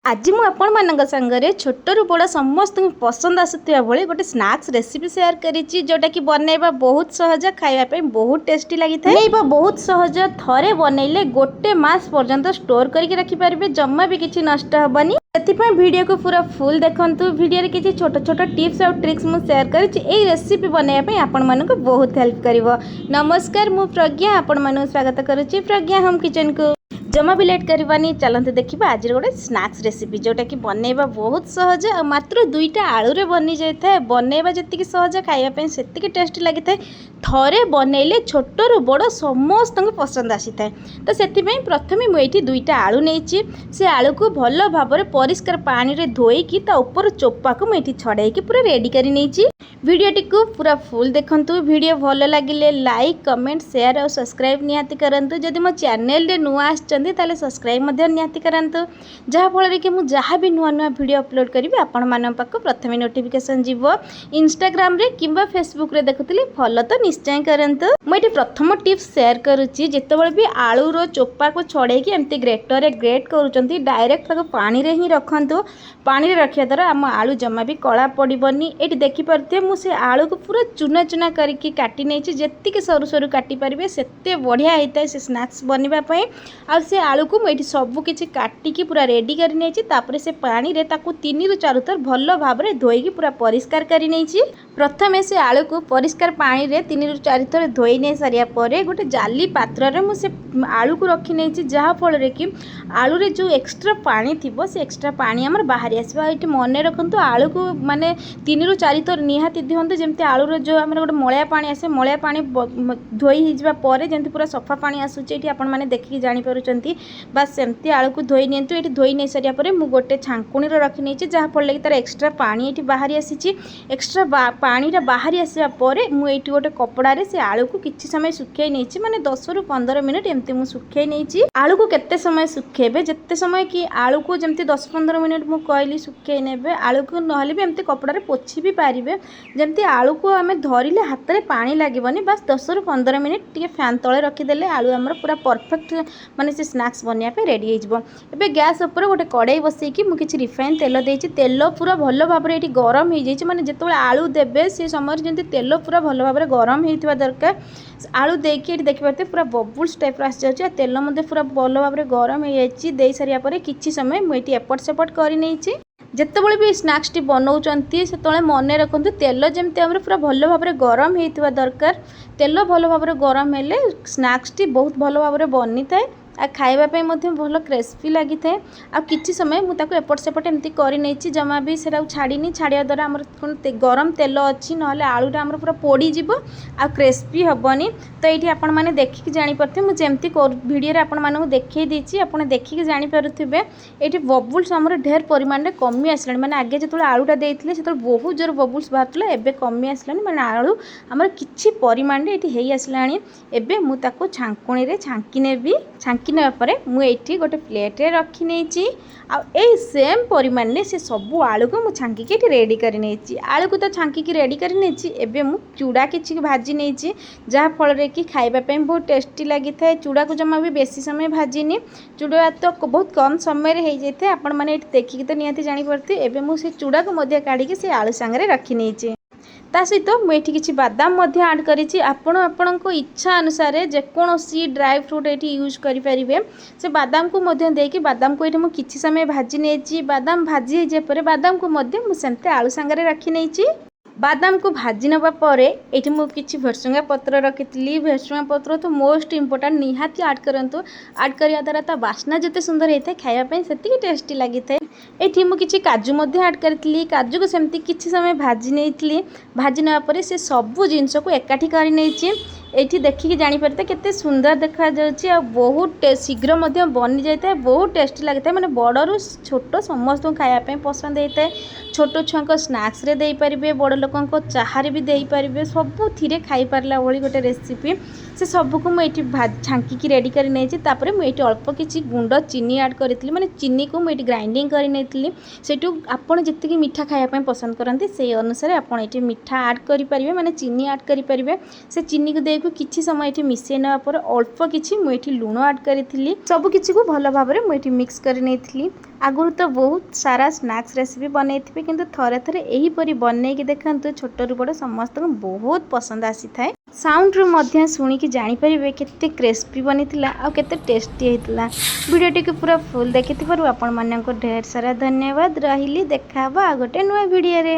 आज मु आपण मानक संगरे छोटरू बड़ समस्त पसंद आसुवा भाई गोटे स्नैक्स रेसिपी शेयर करिछि जोटा कि बनैबा बहुत सहज खाइबा बहुत टेस्टी लगी था। बनैबा बहुत सहज थरे बनैले गोटे मास पर्यंत स्टोर करके रखि पारिबे जम्मा भी किछि नष्ट हबनी। ସେଥିପାଇଁ ଭିଡ଼ିଓକୁ ପୁରା ଫୁଲ୍ ଦେଖନ୍ତୁ। ଭିଡ଼ିଓରେ କିଛି ଛୋଟ ଛୋଟ ଟିପ୍ସ ଆଉ ଟ୍ରିକ୍ସ ମୁଁ ସେୟାର କରିଛି। ଏହି ରେସିପି ବନାଇବା ପାଇଁ ଆପଣମାନଙ୍କୁ ବହୁତ ହେଲ୍ପ କରିବ। ନମସ୍କାର, ମୁଁ ପ୍ରଜ୍ଞା ଆପଣମାନଙ୍କୁ ସ୍ୱାଗତ କରୁଛି ପ୍ରଜ୍ଞା ହୋମ୍ କିଚେନକୁ। जमा भी लेट करवानी चलते देखा आज गोटे स्नैक्स रेसिपी जोटा कि बनैबा बहुत सहज और मात्र 2टा आलू रे बनी जाए। बनैबा जी सहज खाइबा से टेस्टी लगी था। थरे बनैले छोटू बड़ समस्त पसंद आसी था। तो से प्रथम मुझे 2टा आलू नहीं से आलू को भल भाव परिष्कार पानी रे धोईकी ता ऊपर चोपा को मुझे छड़ाई पूरा रेडी कर वीडियोटी को पूरा फुल देखंतु। वीडियो भल लगिले लाइक कमेंट शेयर और सब्सक्राइब निहाती करंतु। जदि मो चैनल रे नुआ आछंती ताले सब्सक्राइब मध्य निहाती करंतु जहाँ फल रे कि मु जहाँ भी नुआ नुआ वीडियो अपलोड करी आपण मान पाक प्रथम नोटिफिकेशन जीवो। इंस्टाग्राम रे किंबा फेसबुक रे देखुतली फॉलो तो निश्चय करंतु। मु एटी प्रथम टिप्स शेयर करूची जेतेबेले भी आलू रो चोपा को छड़े कि एमती ग्रेटर रे ग्रेट करूचंती डायरेक्ट ताको पानी रे ही रखंतु। पानी रे रखिया द्वारा आम आलू जमा भी कला पड़बनी। एटी देखि परथे मु से आलू को पूरा चुना चुना करके काटी नहीं जी सरू सरू काटी पारे सेते बढ़िया होता है से स्नैक्स बनवा आ से आलू को मुझे सब किसी काटिकी पूरा रेडी कर नहीं से पानी रे ताकू 3 ରୁ 4 थर भल भाव में धोईकी पूरा परिष्कार कर नहीं। प्रथम से आलू को परिष्कार पानी रे 3 ରୁ 4 थर धोई नहीं सारिया पर गोटे जाली पात्र रे मुझे आलू को रखी नहीं जहाँ फल कि आलू रे जो एक्स्ट्रा पानी थी से एक्स्ट्रा पानी आमर बाहरी आसो। ये मन रखु आलू को माने 3 ରୁ 4 थर निहाती दिखते जमी आलूर जो आम गोटे मलिया पानी आसे मलिया पानी धोई होगा जमी पूरा सफा पानी आसूँ ये आप देखिए जापर बास सेमती आलू को धोई नियंतु। ये धोई नहीं सारिया पर मु गोटे छांकुणी रखी नहीं जहाँ फल कि तार एक्स्ट्रा पानी ये बाहरी आसी। एक्स्ट्रा पानी बाहरी आसा मुझे गोटे कपड़े से आलू को किसी समय सुखाई नहीं माने 10 ରୁ 15 मिनट एमती मुझे सुखाई नहीं। आलू को केते समय सुखेबे जिते समय कि आलू को जमी 10-15 मिनट मुझे कहली सुखाई ने आलू को नहले भी एमती कपड़े पोछि भी पारे जमती आलू को आम धरले हाथ में पानी लगभग बस 10 ରୁ 15 मिनट टी फैन तले रखीदे आलू आमर पूरा परफेक्ट माने से स्नैक्स बनवाई रेडी हो। गैस उपर गोटे कड़ाई बसैकी मुझे रिफाइन तेल देती तेल पूरा भल भाव में ये गरम हो जाए माने जिते आलू देवे से समय जमी तेल पूरा भल भाव में गरम होता दरकार। आलू देकी देखिए पूरा बबुल्स टाइप आसी जाए तेल पूरा भल भाव में गरम हो जाए सारापर किसी समय मुझे एपट सेपट कर नहीं। जितेबाला भी स्नैक्स टी बनाऊँच से मन रखु तेल जमी आम पूरा भल भाव में गरम होता दरकार। तेल भल भाव में गरम हेले स्नैक्स टी बहुत भल भाव में बनी थाए आ खाइबापी भल क्रिस्पी लगी थाए। आ किसी समय मुझे एपट सेपट एमती कर नहीं जमा भी से छाड़नी छाड़ा द्वारा आम गरम तेल अच्छी ना आलूटा आम पूरा पोड़ीज आ क्रिस्पी हेनी। तो ये आपण मैंने देखिए जापे मुझे भिडियो आपको देखी देती आप देखिए जापे ये बबुल्स आम ढेर परिमाण में कमी आसला मैंने आगे जो आलूटा देते से बहुत जोर बबुल्स बाहर एवं कमी आसला मैंने आलू आम कि परिमाण में ये आसला। एवं मुझे छांकुणी छांकी नेबी छांकी नापर मुझे गोटे प्लेट रे रखी नहीं आई सेम परिमाण में से सबू आलू को मुझे छांकी रेडी कर नहीं। आलू को तो छांकी रेडी कर नहीं एवं मुझे चूड़ा किसी भाजी नहीं जहाँ फल कि खाइबापी बहुत टेस्टी लगी था। चूड़ा को जमा भी बेसी समय भाजिनी चूड़ा तो बहुत कम समय हो जाए आपण मैंने देखिए तो निहाती जापे एवं मुझे चूड़ा को काढ़ी से आलू सांगे रखी नहीं। ता सहित मुझे किसी बादाम ऐड करी आपण इच्छा अनुसार जेकोसी ड्राई फ्रूट ये यूज करें से बादाम को देकी बादाम को ये किसी समय भाजी नहीं बादाम भाजी होपर बादाम को सेमती आलू सांगे रखी नहीं। बादाम को भाजी नवा पर ये मुझे भेरसुंगा पत्र रखी भेरसुंगा पत्र तो मोस्ट इम्पोर्टाट निहाती आड करूँ आड करने द्वारा ता बास्ना जिते सुंदर होता है खायापी से टेस्टी लगी था। ये मुझे काजू आड करी काजू को सेमती किसी समय भाजी नहीं भाजी नवा पर से सबू जिनस को एकाठी कर नहीं। ये देखिए जापे केते सुंदर देखा जाउछि बहुत शीघ्र बनी जाए बहुत टेस्टी लगी था। मैंने बड़ू छोट समस्त खायापी पसंद होता है। छोट छुआ स्नैक्स रे दे पारिबे बड़ लोक चाहारे भी दे पारिबे सबू थी खाई पारला भली गोटे रेसिपी से सबको मुझे छांकी रेडी कर नहीं। मुझे अल्प किसी गुंड चीनी ऐड करी मैंने चीनी को मुझे ग्राइंडिंग कर नहीं सेठू आपड़ जी मीठा खायापी पसंद करते से अनुसार आप मीठा ऐड करेंगे मैंने चीनी ऐड करेंगे से चीनी को दे को किछि समय एठी मिसै नवा पर अल्प किछि मु एठी लूण ऐड करिथिली सब किछि को भलो भाबरे मु एठी मिक्स करि नेथिली। आगुरु तो बहुत सारा स्नैक्स रेसिपी बनैथिबे किंतु थरे थरे एही परि बनै कि देखंतु छोट रु बड़ समस्त को बहुत पसंद आसी थाए। साउंड रू मध्य सुनी कि जानि परिबे केते क्रिस्पी बनिथिला आ केते टेस्टी हेतिला। वीडियो के पूरा फुल देखिथिबारु आपण मानन को ढेर सारा धन्यवाद रहिली। देखाबा गोटे नुवा वीडियो रे।